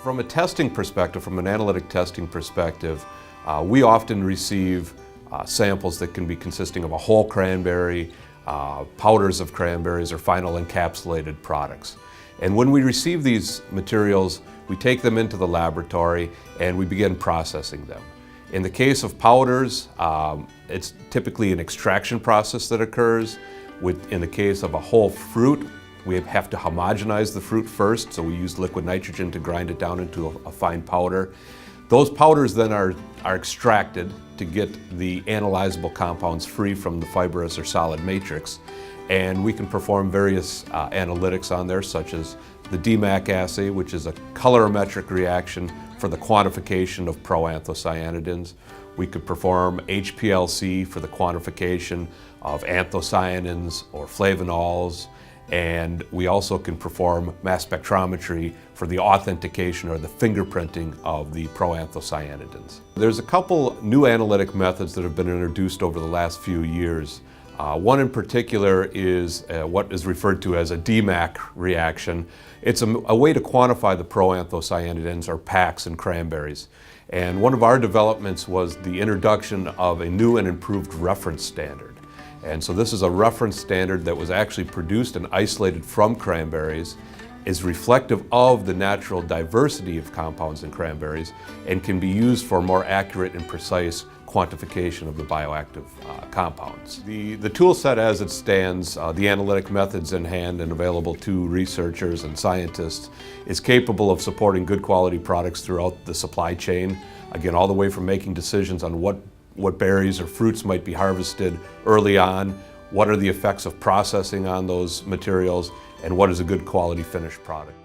From a testing perspective, from an analytic testing perspective, we often receive samples that can be consisting of a whole cranberry, powders of cranberries, or final encapsulated products. And when we receive these materials, we take them into the laboratory and we begin processing them. In the case of powders, it's typically an extraction process that occurs. In the case of a whole fruit, we have to homogenize the fruit first, so we use liquid nitrogen to grind it down into a fine powder. Those powders then are extracted to get the analyzable compounds free from the fibrous or solid matrix. And we can perform various analytics on there, such as the DMAC assay, which is a colorimetric reaction for the quantification of proanthocyanidins. We could perform HPLC for the quantification of anthocyanins or flavonols. And we also can perform mass spectrometry for the authentication or the fingerprinting of the proanthocyanidins. There's a couple new analytic methods that have been introduced over the last few years. One in particular is what is referred to as a DMAC reaction. It's a way to quantify the proanthocyanidins, or PACs, in cranberries. And one of our developments was the introduction of a new and improved reference standard. And so this is a reference standard that was actually produced and isolated from cranberries, is reflective of the natural diversity of compounds in cranberries, and can be used for more accurate and precise quantification of the bioactive compounds. The tool set as it stands, the analytic methods in hand and available to researchers and scientists, is capable of supporting good quality products throughout the supply chain. Again, all the way from making decisions on what berries or fruits might be harvested early on, what are the effects of processing on those materials, and what is a good quality finished product.